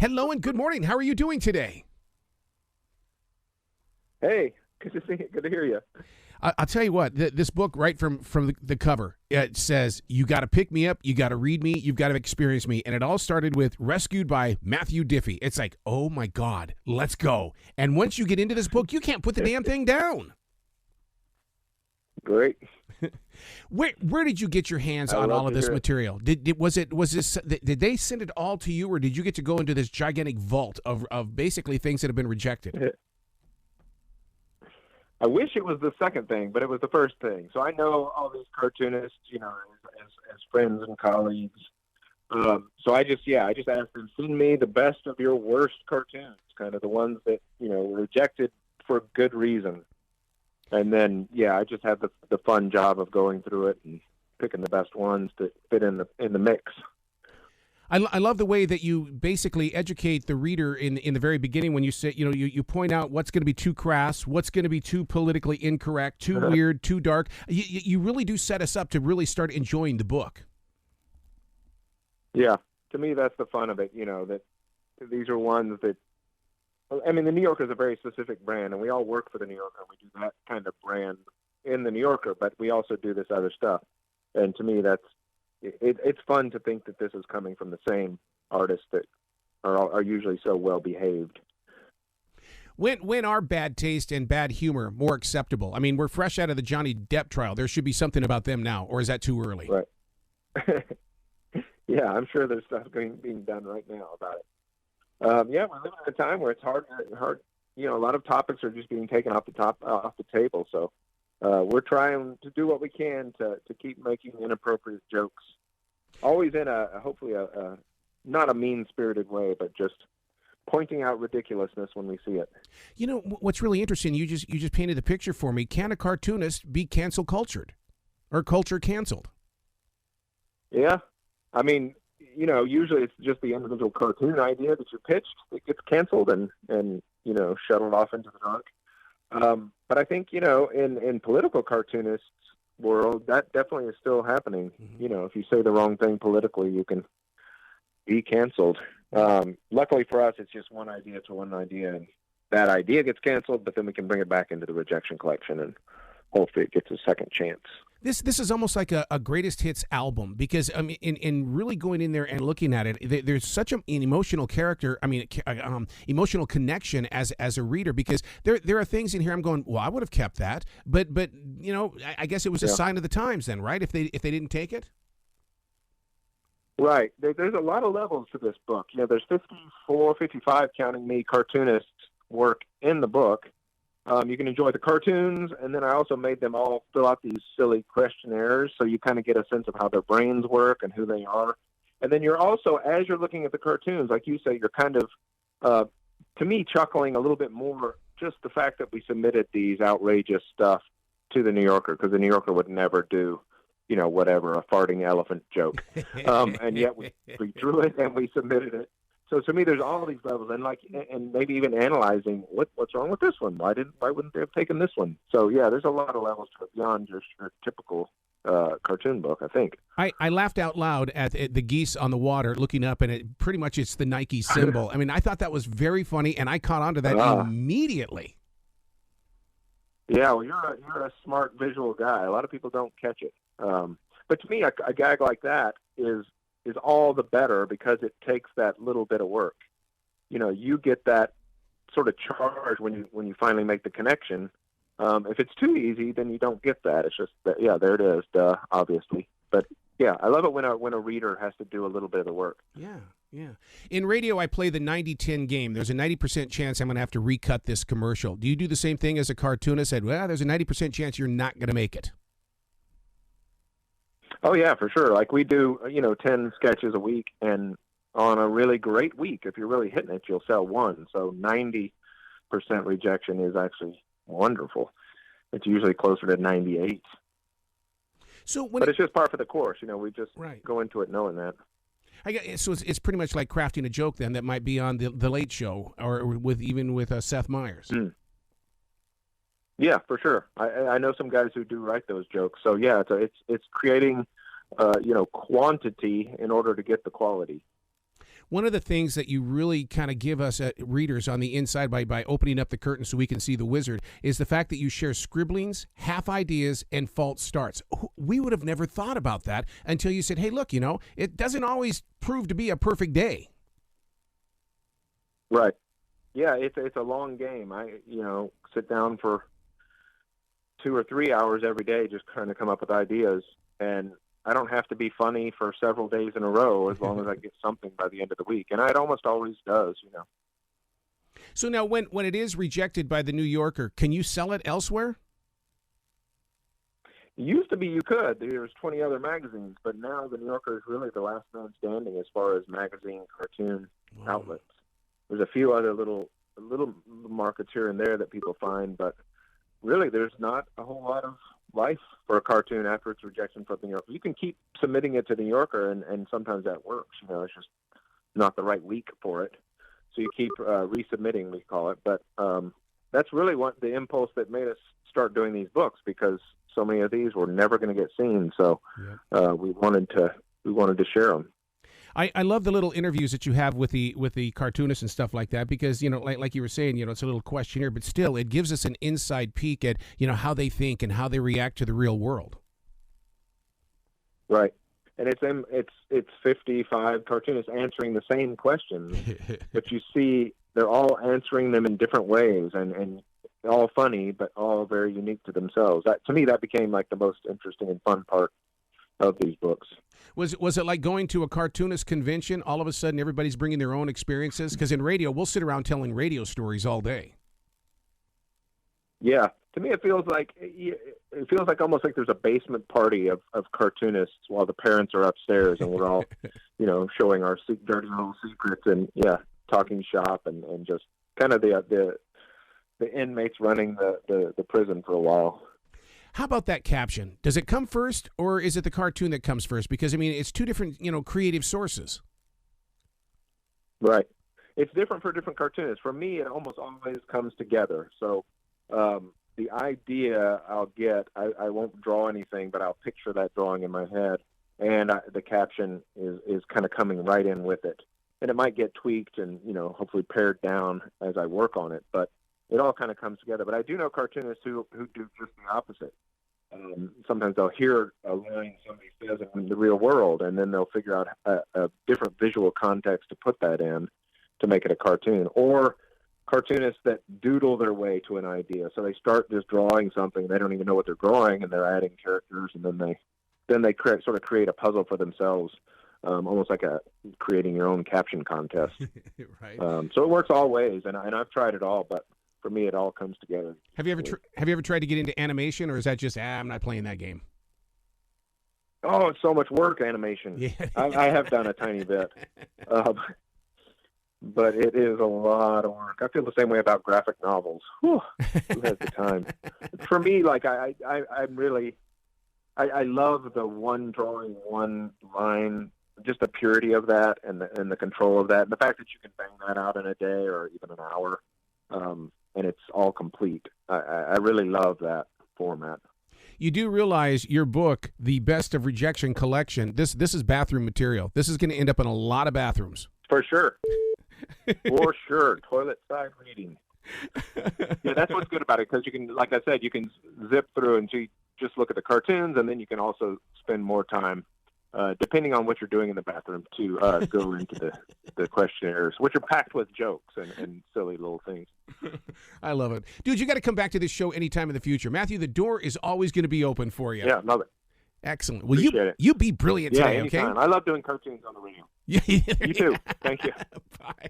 Hello and good morning. How are you doing today? Hey, good to see you. Good to hear you. I'll tell you what, this book, right from the cover, it says, you got to pick me up, you got to read me, you've got to experience me. And it all started with Rescued by Matthew Diffee. It's like, oh my God, let's go. And once you get into this book, you can't put the damn thing down. Great. Where did you get your hands I on love all of to this hear it. material? Did they send it all to you, or did you get to go into this gigantic vault of basically things that have been rejected? I wish it was the second thing, but it was the first thing. So I know all these cartoonists, as friends and colleagues. So I just asked them, send me the best of your worst cartoons, kind of the ones that, were rejected for good reason. And then, I just had the fun job of going through it and picking the best ones to fit in the mix. I love the way that you basically educate the reader in the very beginning when you say, you point out what's going to be too crass, what's going to be too politically incorrect, too weird, too dark. You really do set us up to really start enjoying the book. Yeah, to me, that's the fun of it, that these are ones that, the New Yorker is a very specific brand, and we all work for the New Yorker, and we do that kind of brand in the New Yorker, but we also do this other stuff. And to me, it's fun to think that this is coming from the same artists that are usually so well behaved. When are bad taste and bad humor more acceptable? I mean, we're fresh out of the Johnny Depp trial. There should be something about them now, or is that too early? Right. Yeah, I'm sure there's stuff being done right now about it. We're living in a time where it's hard. A lot of topics are just being taken off the table. So we're trying to do what we can to keep making inappropriate jokes, always in hopefully a not a mean-spirited way, but just pointing out ridiculousness when we see it. What's really interesting, you just painted the picture for me. Can a cartoonist be cancel cultured or culture canceled? Yeah. Usually it's just the individual cartoon idea that you pitched that gets canceled and shuttled off into the dark. But I think, in political cartoonists world, that definitely is still happening. Mm-hmm. If you say the wrong thing politically, you can be canceled. Luckily for us, it's just one idea to one idea, and that idea gets canceled, but then we can bring it back into the rejection collection and hopefully it gets a second chance. This is almost like a greatest hits album because in really going in there and looking at it, there's such an emotional character. Emotional connection as a reader because there are things in here I'm going, well, I would have kept that, but I guess it was a sign of the times then, right? If they didn't take it. Right. There's a lot of levels to this book. There's 54, 55, counting me, cartoonists work in the book. You can enjoy the cartoons, and then I also made them all fill out these silly questionnaires so you kind of get a sense of how their brains work and who they are. And then you're also, as you're looking at the cartoons, like you say, you're kind of, to me, chuckling a little bit more just the fact that we submitted these outrageous stuff to the New Yorker, because the New Yorker would never do, whatever, a farting elephant joke. And yet we drew it and we submitted it. So to me, there's all these levels, and maybe even analyzing what's wrong with this one. Why wouldn't they have taken this one? So there's a lot of levels to it beyond just your typical cartoon book, I think. I laughed out loud at the geese on the water looking up, and it's the Nike symbol. I thought that was very funny, and I caught on to that immediately. Yeah, well, you're a smart visual guy. A lot of people don't catch it. But to me, a gag like that is all the better because it takes that little bit of work. You get that sort of charge when you finally make the connection. If it's too easy, then you don't get that. It's just that, there it is, duh, obviously. But I love it when a reader has to do a little bit of the work. Yeah. In radio, I play the 90-10 game. There's a 90% chance I'm going to have to recut this commercial. Do you do the same thing as a cartoonist? Said, well, there's a 90% chance you're not going to make it. Oh, yeah, for sure. Like we do, 10 sketches a week, and on a really great week, if you're really hitting it, you'll sell one. So 90% rejection is actually wonderful. It's usually closer to 98. But it's just par for the course. We just go into it knowing that. So it's pretty much like crafting a joke then that might be on the Late Show or with Seth Meyers. Mm. Yeah, for sure. I know some guys who do write those jokes. So it's creating, quantity in order to get the quality. One of the things that you really kind of give us readers on the inside by opening up the curtain so we can see the wizard is the fact that you share scribblings, half ideas, and false starts. We would have never thought about that until you said, hey, look, it doesn't always prove to be a perfect day. Right. Yeah, it's a long game. I sit down for 2 or 3 hours every day just trying to come up with ideas, and I don't have to be funny for several days in a row as long as I get something by the end of the week, and it almost always does. So now, when it is rejected by the New Yorker, can you sell it elsewhere? It used to be you could. There's 20 other magazines, but now the New Yorker is really the last man standing as far as magazine cartoon outlets. There's a few other little markets here and there that people find, but really there's not a whole lot of life for a cartoon after its rejection from the New Yorker. You can keep submitting it to the New Yorker, and sometimes that works. It's just not the right week for it. So you keep resubmitting, we call it. But that's really what the impulse that made us start doing these books, because so many of these were never going to get seen. So we wanted to share them. I love the little interviews that you have with the cartoonists and stuff like that, because like you were saying, it's a little questionnaire, but still it gives us an inside peek at how they think and how they react to the real world. Right, and it's 55 cartoonists answering the same questions, but you see they're all answering them in different ways, and all funny, but all very unique to themselves. To me, that became like the most interesting and fun part of these books. Was it like going to a cartoonist convention? All of a sudden, everybody's bringing their own experiences? Because in radio, we'll sit around telling radio stories all day. Yeah, to me, it feels like almost like there's a basement party of cartoonists while the parents are upstairs, and we're all, showing our dirty little secrets and talking shop and just kind of the inmates running the prison for a while. How about that caption? Does it come first, or is it the cartoon that comes first? Because, it's two different, creative sources. Right. It's different for different cartoonists. For me, it almost always comes together. So the idea I'll get, I won't draw anything, but I'll picture that drawing in my head, and the caption is kind of coming right in with it. And it might get tweaked and, hopefully pared down as I work on it, but it all kind of comes together. But I do know cartoonists who do just the opposite. Sometimes they'll hear a line somebody says in the real world, and then they'll figure out a different visual context to put that in to make it a cartoon. Or cartoonists that doodle their way to an idea. So they start just drawing something, they don't even know what they're drawing, and they're adding characters, and then they create a puzzle for themselves, almost like creating your own caption contest. Right. So it works all ways, and I've tried it all, but for me, it all comes together. Have you ever tried to get into animation, or is that just I'm not playing that game? Oh, it's so much work, animation. Yeah. I have done a tiny bit, but it is a lot of work. I feel the same way about graphic novels. Whew, who has the time? For me, like I'm really, I love the one drawing, one line, just the purity of that, and the control of that, and the fact that you can bang that out in a day or even an hour. And it's all complete. I really love that format. You do realize your book, The Best of Rejection Collection, this is bathroom material. This is going to end up in a lot of bathrooms. For sure. For sure. Toilet side reading. Yeah, that's what's good about it, because you can, like I said, you can zip through and just look at the cartoons, and then you can also spend more time, depending on what you're doing in the bathroom, to go into the questionnaires, which are packed with jokes and silly little things. I love it. Dude, you got to come back to this show anytime in the future. Matthew, the door is always going to be open for you. Yeah, love it. Excellent. Well, you be brilliant today, anytime. okay? I love doing cartoons on the radio. Yeah, you too. Thank you. Bye.